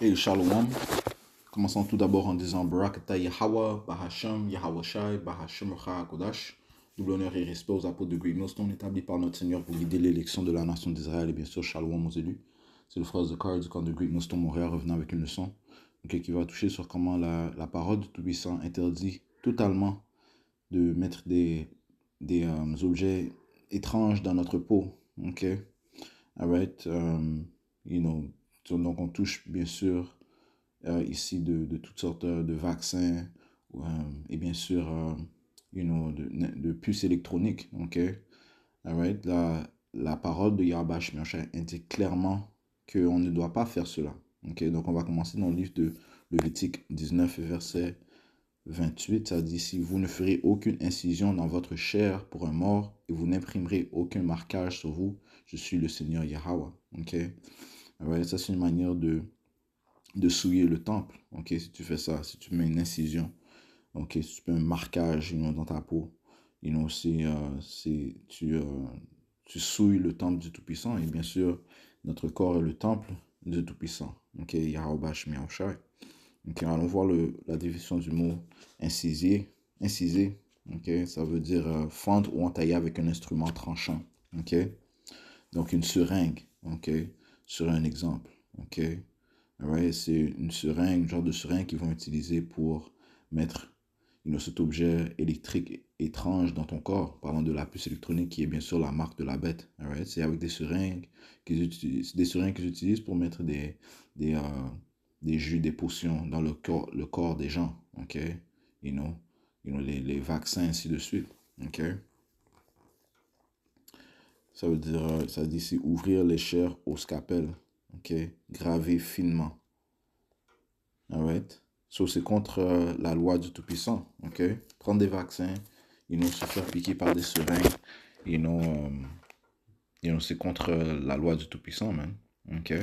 Et Shalom. Commençons tout d'abord en disant Barakata Yahweh, Bahasham, Yahweh Shai, Bahasham Kodash. Double honneur et respect aux apôtres de Great Millstone établis par notre Seigneur pour guider l'élection de la nation d'Israël et bien sûr Shalom aux élus. C'est le frère Zakar du camp de Great Millstone Montréal revenant avec une leçon qui va toucher sur comment la parole du Tout-Puissant interdit totalement de mettre des objets étranges dans notre peau. Ok, alright, donc on touche bien sûr ici de toutes sortes de vaccins et bien sûr de puces électroniques. Ok, alright, la parole de Yahweh Shai indique clairement qu'on ne doit pas faire cela. Ok, donc on va commencer dans le livre de Lévitique 19 verset 28, ça dit: si vous ne ferez aucune incision dans votre chair pour un mort et vous n'imprimerez aucun marquage sur vous, je suis le Seigneur Yahweh. Ok, alright, ça c'est une manière de souiller le temple. Ok, si tu fais ça, si tu mets une incision, ok, si tu fais un marquage dans ta peau, tu souilles le temple du Tout-Puissant. Et bien sûr, notre corps est le temple du Tout-Puissant. Ok, Yahweh Shai. Ok, allons voir la définition du mot inciser. Inciser, ok, ça veut dire fendre ou entailler avec un instrument tranchant. Ok, donc une seringue. Ok, sur un exemple. Ok, alright, c'est une seringue, genre de seringue qu'ils vont utiliser pour mettre cet objet électrique étrange dans ton corps. Parlant de la puce électronique qui est bien sûr la marque de la bête. Alright, c'est avec des seringues qu'ils utilisent pour mettre des jus, des potions dans le corps des gens. Ok, les vaccins ainsi de suite. Ok, ça veut dire, ça dit ici ouvrir les chairs au scalpel. Ok, graver finement. Alright. So, c'est contre la loi du Tout-Puissant. Ok. Prendre des vaccins, se faire piquer par des seringues, c'est contre la loi du Tout-Puissant, man. Ok.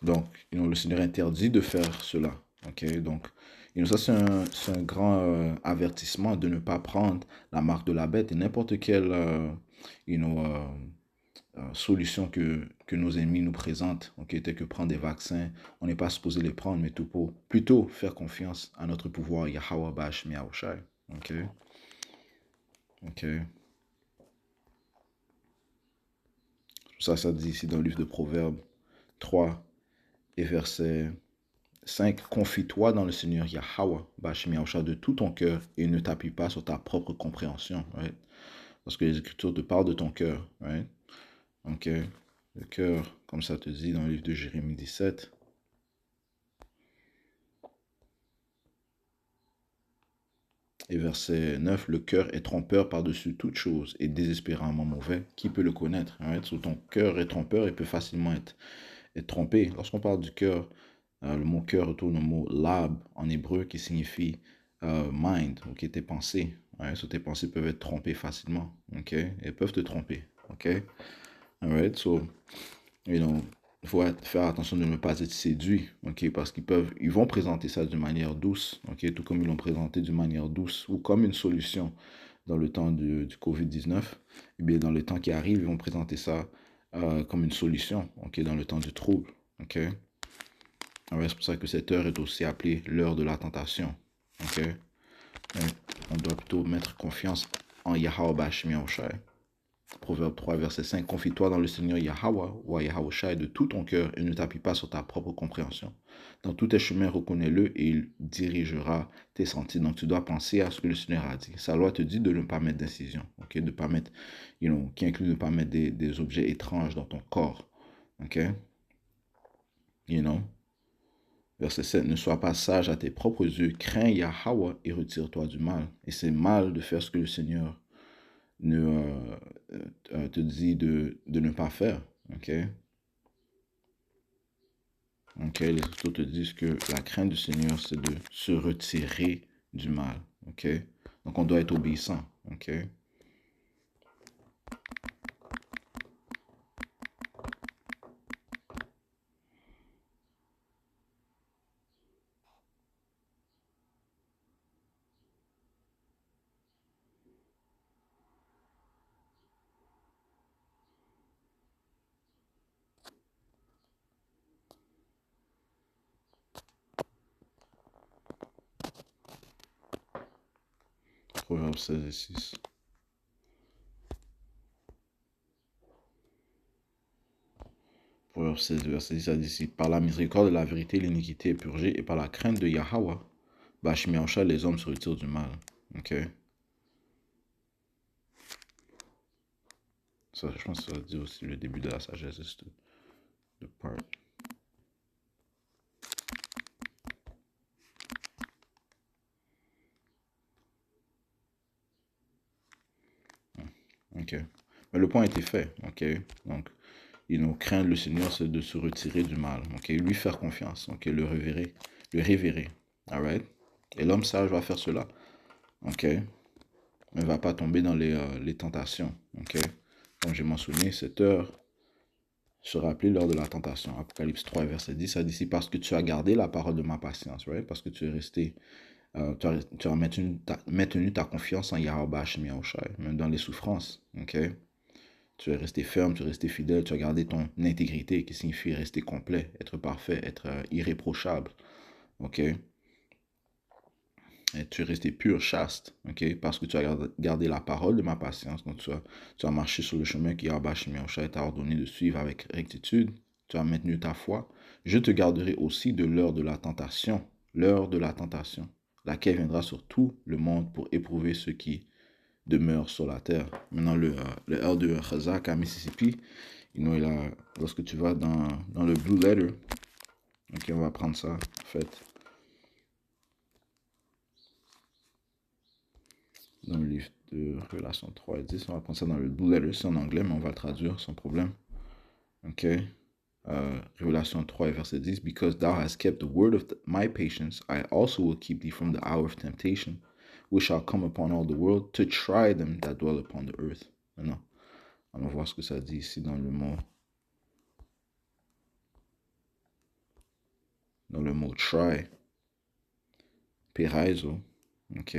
Donc, le Seigneur interdit de faire cela. Ok. Donc, ça c'est un grand avertissement de ne pas prendre la marque de la bête et n'importe quelle, solutions que nos ennemis nous présentent, ok, telles que prendre des vaccins, on n'est pas supposé les prendre, mais plutôt faire confiance à notre pouvoir, Yahweh Bash Miaoshai. Ok, ok. Ça dit ici dans le livre de Proverbes 3 et verset 5, confie-toi dans le Seigneur Yahweh Bash Miaoshai de tout ton cœur et ne t'appuie pas sur ta propre compréhension, right? Parce que les Écritures te parlent de ton cœur, right? Ok, le cœur, comme ça te dit dans le livre de Jérémie 17. Et verset 9, le cœur est trompeur par-dessus toute chose et désespérément mauvais. Qui peut le connaître? Right? So, ton cœur est trompeur et peut facilement être trompé. Lorsqu'on parle du cœur, le mot cœur retourne au mot lab en hébreu qui signifie mind, ok, tes pensées. Right? So, tes pensées peuvent être trompées facilement. Ok? Elles peuvent te tromper. Ok? Alright, so, il faut faire attention de ne pas être séduit, ok, parce ils vont présenter ça d'une manière douce, ok, tout comme ils l'ont présenté d'une manière douce ou comme une solution dans le temps du COVID-19. Et bien, dans le temps qui arrive, ils vont présenter ça comme une solution, ok, dans le temps du trouble, ok. Alors, c'est pour ça que cette heure est aussi appelée l'heure de la tentation, ok. Mais on doit plutôt mettre confiance en Yahweh Bashmi Oshai. Proverbe 3, verset 5, confie-toi dans le Seigneur Yahweh ou à Yahweh Shai de tout ton cœur et ne t'appuie pas sur ta propre compréhension. Dans tous tes chemins, reconnais-le et il dirigera tes sentiers. Donc, tu dois penser à ce que le Seigneur a dit. Sa loi te dit de ne pas mettre d'incision, ok, de ne pas mettre, qui inclut de ne pas mettre des objets étranges dans ton corps, ok, Verset 7, ne sois pas sage à tes propres yeux, crains Yahweh et retire-toi du mal. Et c'est mal de faire ce que le Seigneur te dit de ne pas faire. Ok? Ok, les Écritures te disent que la crainte du Seigneur, c'est de se retirer du mal. Ok? Donc on doit être obéissant. Ok? Proverbe 16 et 6. Proverbe 16, verset 10, ça dit ici, par la miséricorde de la vérité, l'iniquité est purgée, et par la crainte de Yahweh, Bashmiaosha, les hommes se retirent du mal. Ok. Ça, je pense que ça veut dire aussi le début de la sagesse de part. Ok. Mais le point a été fait. Ok. Donc, craindre le Seigneur, c'est de se retirer du mal. Ok. Lui faire confiance. Ok. Le révérer. Le révérer. Alright. Et l'homme sage va faire cela. Ok. Mais ne va pas tomber dans les tentations. Ok. Comme j'ai mentionné, cette heure sera appelée l'heure de la tentation. Apocalypse 3, verset 10, ça dit ici, parce que tu as gardé la parole de ma patience, right? Parce que tu es resté, tu as maintenu ta confiance en Yahweh Hashem Yahushai, même dans les souffrances, ok? Tu es resté ferme, tu es resté fidèle, tu as gardé ton intégrité, qui signifie rester complet, être parfait, être irréprochable, ok? Et tu es resté pur, chaste, ok? Parce que tu as gardé la parole de ma patience. Donc, tu as marché sur le chemin qui Yahweh t'a ordonné de suivre avec rectitude. Tu as maintenu ta foi. Je te garderai aussi de l'heure de la tentation. L'heure de la tentation, laquelle viendra sur tout le monde pour éprouver ceux qui demeurent sur la terre. Maintenant, le heure de Chazak à Mississippi, lorsque tu vas dans le Blue Letter, ok, on va prendre ça, en fait. Dans le livre de Révélation 3 et 10. On va prendre ça dans le Blue Letter, c'est en anglais, mais on va le traduire sans problème. Ok. Révélation 3 et verset 10. Because thou hast kept the word of my patience, I also will keep thee from the hour of temptation, which shall come upon all the world, to try them that dwell upon the earth. Maintenant, on va voir ce que ça dit ici dans le mot try. Peraizo. Ok.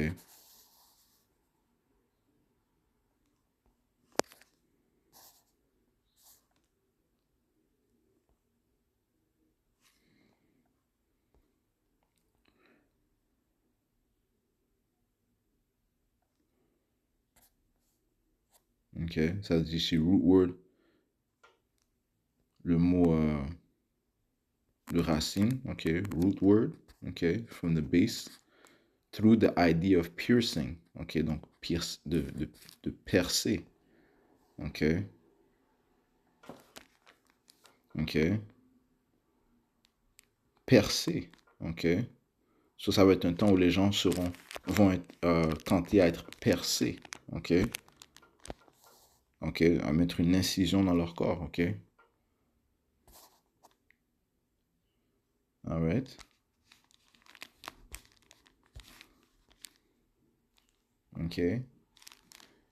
Ok. Ça dit ici root word. Le mot, le racine. Ok. Root word. Ok. From the base. Through the idea of piercing. Ok, donc de percer. Ok. Ok. Percer. Ok. Ça va être un temps où les gens vont être tentés à être percés. Ok. Ok, à mettre une incision dans leur corps. Ok. Alright. Ok.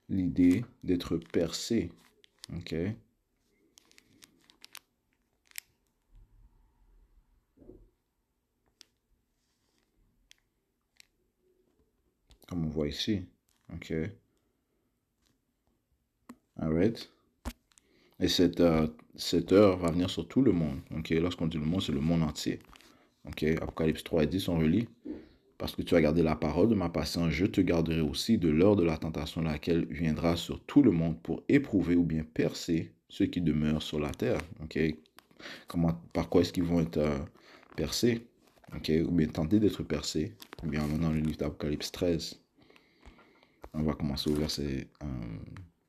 L'idée d'être percé. Ok. Comme on voit ici. Ok. Alright. Et cette heure va venir sur tout le monde. Ok. Lorsqu'on dit le monde, c'est le monde entier. Ok. Apocalypse 3 et 10, on relit. Parce que tu as gardé la parole de ma patience, je te garderai aussi de l'heure de la tentation, laquelle viendra sur tout le monde pour éprouver ou bien percer ceux qui demeurent sur la terre. Ok. Par quoi est-ce qu'ils vont être percés? Ok. Ou bien tenter d'être percés. Ou bien maintenant le livre d'Apocalypse 13. On va commencer au verset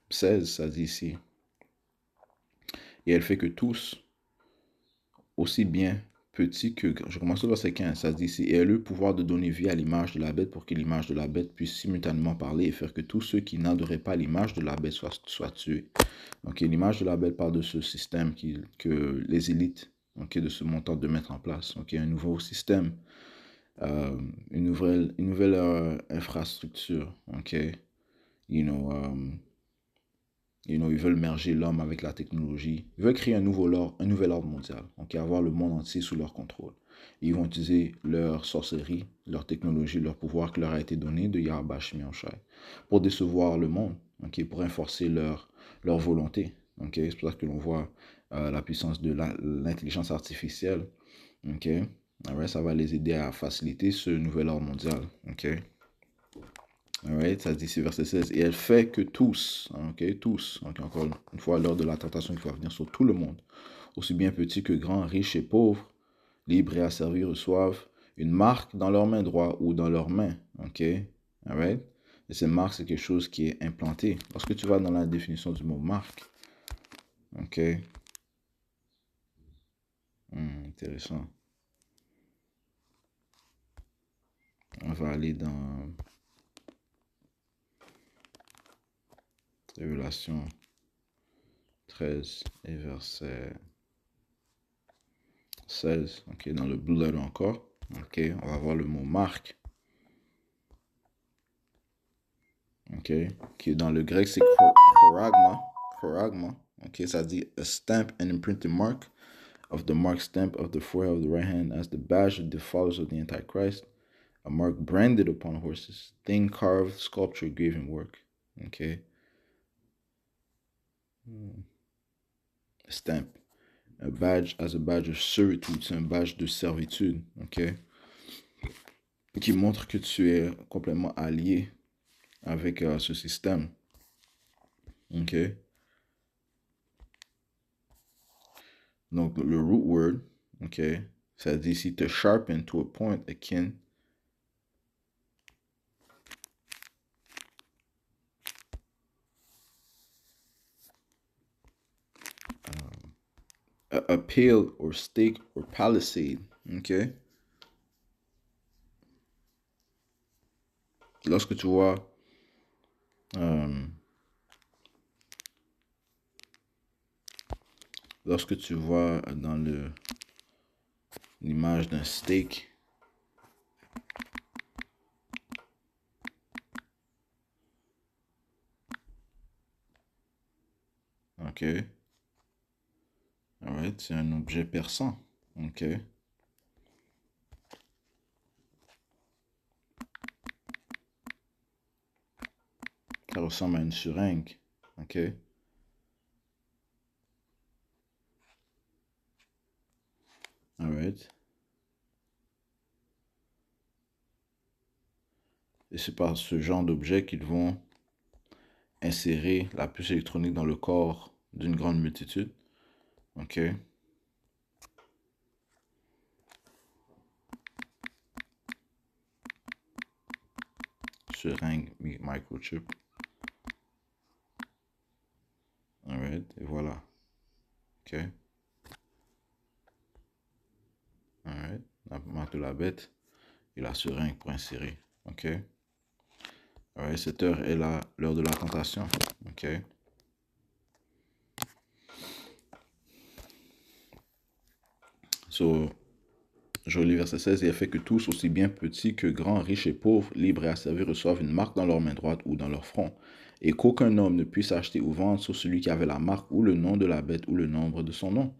16, ça dit ici. Et elle fait que tous, aussi bien petits que... Je commence au verset 15, ça dit ici. Et elle a le pouvoir de donner vie à l'image de la bête pour que l'image de la bête puisse simultanément parler et faire que tous ceux qui n'adoreraient pas l'image de la bête soient tués. Donc l'image de la bête parle de ce système que les élites de ce montant de mettre en place. Donc un nouveau système, une nouvelle infrastructure. Ok. Ils veulent merger l'homme avec la technologie. Ils veulent créer un nouvel ordre mondial. Donc, avoir le monde entier sous leur contrôle. Et ils vont utiliser leur sorcellerie, leur technologie, leur pouvoir qui leur a été donné de Yahweh Shai pour décevoir le monde, pour renforcer leur volonté. C'est pour ça que l'on voit la puissance de l'intelligence artificielle. Ça va les aider à faciliter ce nouvel ordre mondial. Alright, ça dit ici verset 16. Et elle fait que tous, hein, ok, tous, ok, encore une fois, lors de la tentation qui va venir sur tout le monde, aussi bien petits que grands, riches et pauvres, libres et asservis, reçoivent une marque dans leur main droite ou dans leur main, ok, alright. Et cette marque, c'est quelque chose qui est implanté. Lorsque tu vas dans la définition du mot marque, ok, intéressant. On va aller dans Révélation 13 et verset 16, ok, dans le blue letter encore, ok, on va voir le mot marque, ok, qui dans le grec c'est choragma, ok, ça dit a stamp and imprinted mark of the mark stamp of the forehead of the right hand as the badge of the followers of the Antichrist, a mark branded upon horses, thin carved sculpture, graven work, ok, stamp. A badge as a badge of servitude, c'est un badge de servitude, ok, qui montre que tu es complètement allié avec ce système, ok. Donc le root word, ok, ça dit ici to sharpen to a point akin a pale or stake or palisade, ok. Lorsque tu vois dans l'image d'un steak, ok, alright, c'est un objet perçant, ok. Ça ressemble à une seringue, ok. Alright. Et c'est par ce genre d'objet qu'ils vont insérer la puce électronique dans le corps d'une grande multitude. Ok. Seringue microchip. Alright. Et voilà. Ok. Alright. La marque de la bête et la seringue pour insérer. Ok. Alright. Cette heure est l'heure de la tentation. Ok. So, je lis verset 16. Et elle fait que tous, aussi bien petits que grands, riches et pauvres, libres et asservis, reçoivent une marque dans leur main droite ou dans leur front. Et qu'aucun homme ne puisse acheter ou vendre sauf celui qui avait la marque ou le nom de la bête ou le nombre de son nom.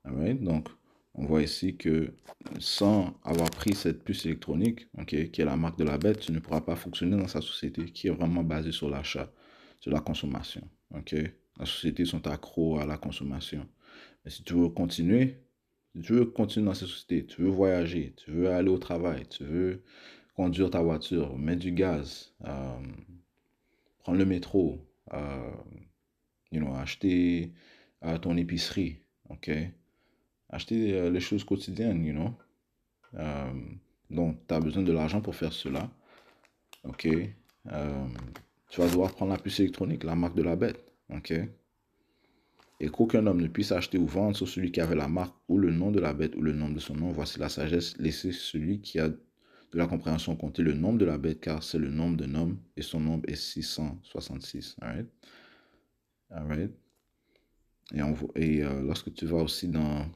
Alright? Donc, on voit ici que sans avoir pris cette puce électronique, okay, qui est la marque de la bête, tu ne pourras pas fonctionner dans sa société qui est vraiment basée sur l'achat, sur la consommation. Okay? La société sont accros à la consommation. Mais si tu veux continuer, si tu veux continuer dans cette société, tu veux voyager, tu veux aller au travail, tu veux conduire ta voiture, mettre du gaz, prendre le métro, acheter ton épicerie, ok? Acheter les choses quotidiennes, Euh, donc, tu as besoin de l'argent pour faire cela, ok? Tu vas devoir prendre la puce électronique, la marque de la bête, ok? Et qu'aucun homme ne puisse acheter ou vendre sauf celui qui avait la marque ou le nom de la bête ou le nom de son nom. Voici la sagesse. Laissez celui qui a de la compréhension compter le nombre de la bête, car c'est le nombre d'un homme et son nombre est 666. Alright? Alright? Et lorsque tu vas aussi dans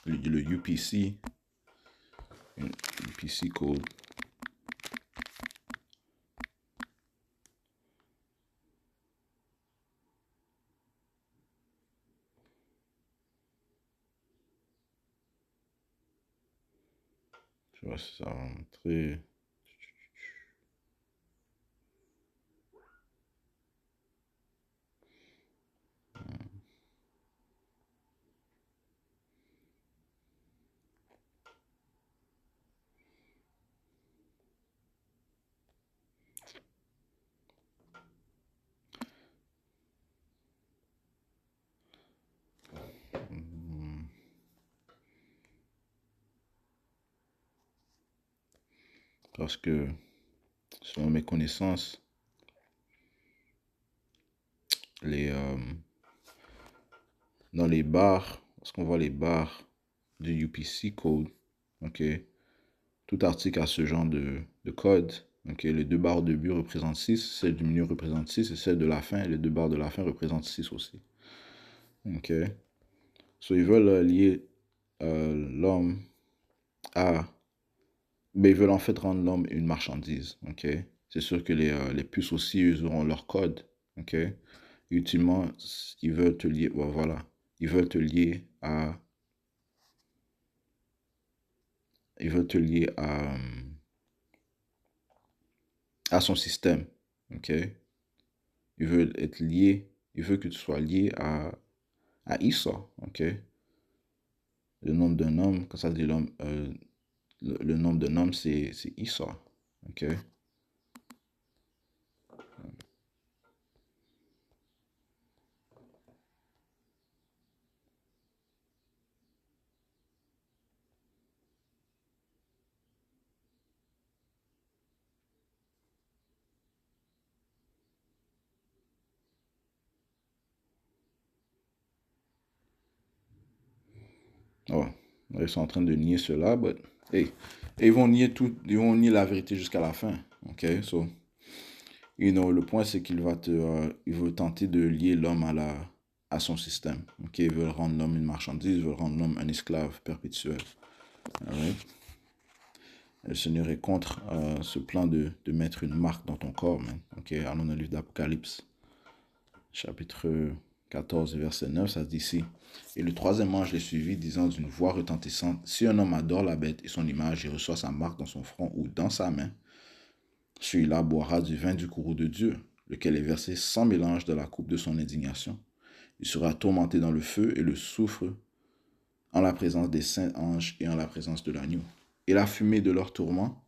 le UPC, UPC code, tu vois, ça va montrer. Parce que, selon mes connaissances, les, dans les barres, lorsqu'on voit les barres du UPC code, ok, tout article a ce genre de code. Ok, les deux barres de but représentent 6, celle du milieu représente 6 et celle de la fin, et les deux barres de la fin représentent 6 aussi. Ok, so ils veulent lier l'homme à... Mais ils veulent en fait rendre l'homme une marchandise. Ok, c'est sûr que les puces aussi, ils auront leur code. Ok, et ultimement, ils veulent te lier... Bon, voilà, ils veulent te lier à... Ils veulent te lier à son système. Ok, ils veulent être liés, ils veulent que tu sois lié à Esau, ok? Le nom d'un homme, quand ça dit l'homme, le nom d'un homme, c'est Esau, ok? Oh, ils sont en train de nier cela, but, hey, ils vont nier tout, ils vont nier la vérité jusqu'à la fin, ok? So, le point c'est il veut tenter de lier l'homme à son système, ok? Ils veulent rendre l'homme une marchandise, ils veulent rendre l'homme un esclave perpétuel, alright? Le Seigneur est contre ce plan de mettre une marque dans ton corps, man. Ok, allons dans le livre d'Apocalypse, chapitre 14, verset 9, ça se dit ici. Et le troisième ange les suivit, disant d'une voix retentissante, si un homme adore la bête et son image et reçoit sa marque dans son front ou dans sa main, celui-là boira du vin du courroux de Dieu, lequel est versé sans mélange dans la coupe de son indignation. Il sera tourmenté dans le feu et le soufre en la présence des saints anges et en la présence de l'agneau. Et la fumée de leur tourment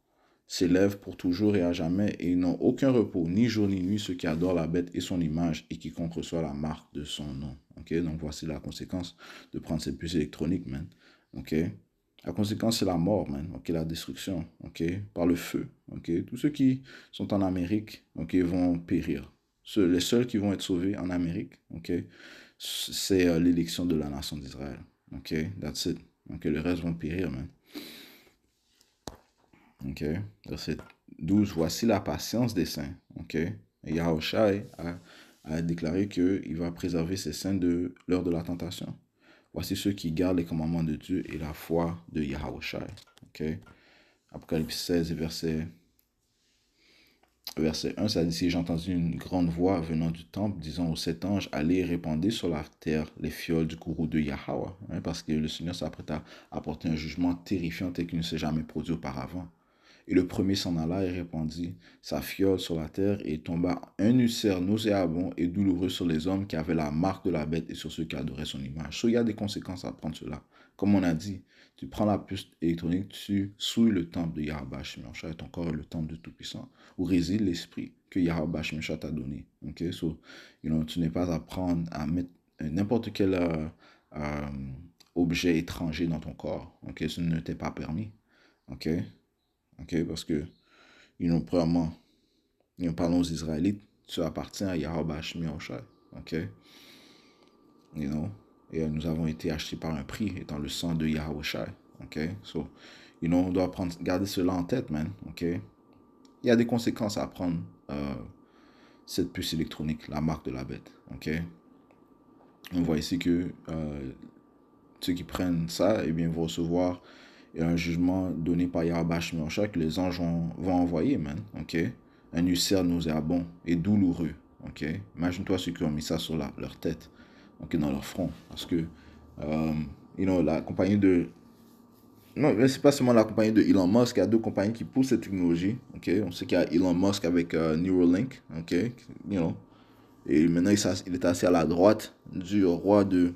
s'élève pour toujours et à jamais, et ils n'ont aucun repos, ni jour ni nuit, ceux qui adorent la bête et son image, et quiconque reçoit la marque de son nom. Ok, donc voici la conséquence de prendre cette puce électronique, man. Ok, la conséquence c'est la mort, man. Ok, la destruction, ok, par le feu. Ok, tous ceux qui sont en Amérique, ok, vont périr. Les seuls qui vont être sauvés en Amérique, ok, c'est l'élection de la nation d'Israël. Ok, that's it. Ok, le reste vont périr, man. Ok, verset 12, voici la patience des saints. Ok, et Yahushua a déclaré qu'il va préserver ses saints de l'heure de la tentation. Voici ceux qui gardent les commandements de Dieu et la foi de Yahushua. Ok, Apocalypse 16, verset 1, ça dit ici, j'ai entendu une grande voix venant du temple disant aux sept anges, allez et répandez sur la terre les fioles du courroux de Yahweh. Hein, parce que le Seigneur s'apprête à apporter un jugement terrifiant tel qu'il ne s'est jamais produit auparavant. Et le premier s'en alla et répandit sa fiole sur la terre et tomba un ulcère nauséabond et douloureux sur les hommes qui avaient la marque de la bête et sur ceux qui adoraient son image. So, il y a des conséquences à prendre cela. Comme on a dit, tu prends la puce électronique, tu souilles le temple de Yahweh Shemeshah et ton corps est le temple de Tout-Puissant où réside l'esprit que Yahweh Shemeshah t'a donné. Okay? So, tu n'es pas à prendre, à mettre n'importe quel euh, objet étranger dans ton corps. Okay? Ce ne t'est pas permis. Ok, ok, parce que premièrement, nous parlons aux Israélites, ça appartient à Yahweh Shemeshah, ok, you know, et nous avons été achetés par un prix étant le sang de Yahweh, ok, so, on doit garder cela en tête, man, ok. Il y a des conséquences à prendre cette puce électronique, la marque de la bête, ok. On voit ici que ceux qui prennent ça, eh bien, vont recevoir un jugement donné par Yahweh Shemeshah que les anges vont envoyer, man, ok. Un ulcère nauséabond et douloureux, ok. Imagine-toi ceux qui ont mis ça sur leur tête, ok, dans leur front, parce que, la compagnie de... Non, c'est pas seulement la compagnie de Elon Musk, il y a deux compagnies qui poussent cette technologie, ok. On sait qu'il y a Elon Musk avec Neuralink, ok, et maintenant il est assis à la droite du roi de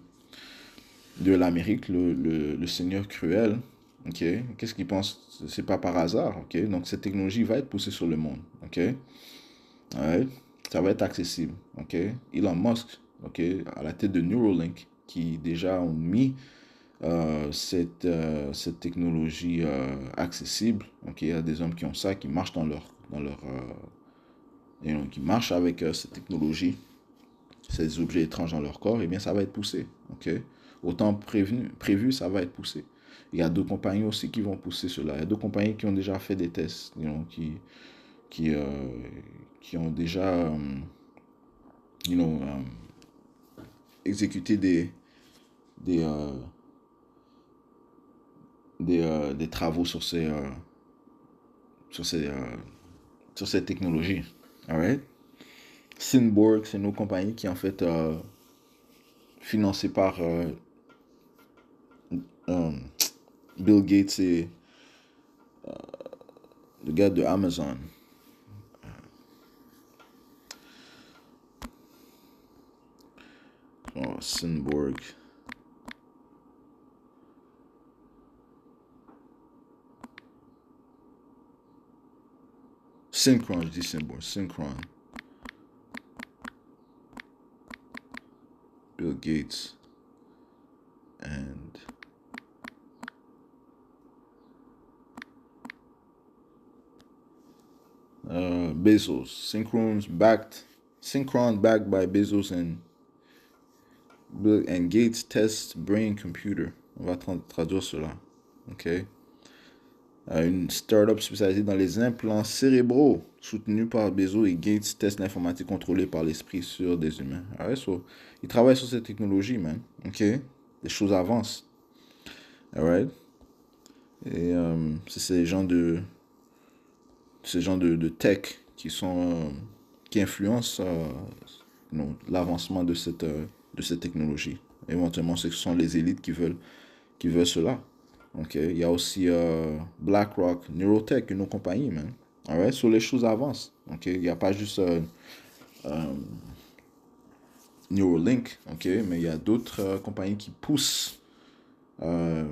l'Amérique, le Seigneur cruel. Ok, qu'est-ce qu'il pense? C'est pas par hasard. Ok, donc cette technologie va être poussée sur le monde. Ok, ouais. Ça va être accessible. Ok, Elon Musk, ok, à la tête de Neuralink, qui déjà ont mis cette technologie accessible. Donc, il y a des hommes qui ont ça, qui marchent qui marchent avec cette technologie, ces objets étranges dans leur corps, et bien ça va être poussé. Ok? Autant prévu, ça va être poussé. Il y a d'autres compagnies aussi qui vont pousser cela. Il y a d'autres compagnies qui ont déjà fait des tests, qui, euh, qui ont déjà you know, exécuté des, euh, des travaux sur ces, euh, sur cette technologie. Alright? Synborg, c'est une autre compagnie qui est en fait financée par euh, Bill Gates et le gars de Amazon. Oh, Synborg. Synchron, je dis Synborg. Synchron. Bill Gates and Bezos. Synchron backed by Bezos and Bill and Gates test brain computer. On va traduire cela. Ok. Une startup spécialisée dans les implants cérébraux, soutenue par Bezos et Gates, teste l'informatique contrôlée par l'esprit sur des humains. Alright, so, ils travaillent sur cette technologie, man. Ok. Les choses avancent. Alright. Et c'est ces gens de tech qui qui influencent l'avancement de cette technologie. Éventuellement, ce sont les élites qui veulent cela. Ok, il y a aussi BlackRock, Neurotech, une autre compagnie, man. Alright, so les choses avancent. Ok, il n'y a pas juste Neuralink, ok, mais il y a d'autres compagnies qui poussent euh,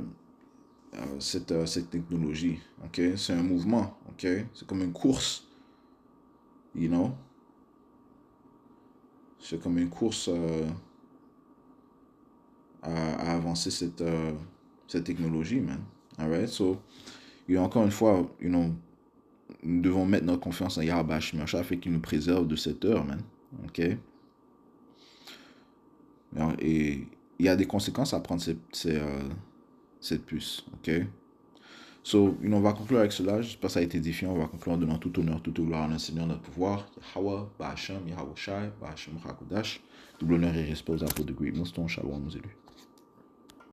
cette technologie. Ok, c'est un mouvement. Ok, c'est comme une course, you know. C'est comme une course à avancer cette technologie, man. Alright, so, encore une fois, nous devons mettre notre confiance en Yahweh Shemashah afin qu'il nous préserve de cette heure, man. Ok? Et il y a des conséquences à prendre cette puce. Ok? So, on va conclure avec cela. J'espère que ça a été édifiant. On va conclure en donnant tout honneur, toute gloire à notre Seigneur, notre pouvoir. Yahweh, Ba'ashem, Yahweh Shai, Ba'ashem Hakodash. Double honneur et respect aux apôtres de Great Millstone. Shalom, nous élus.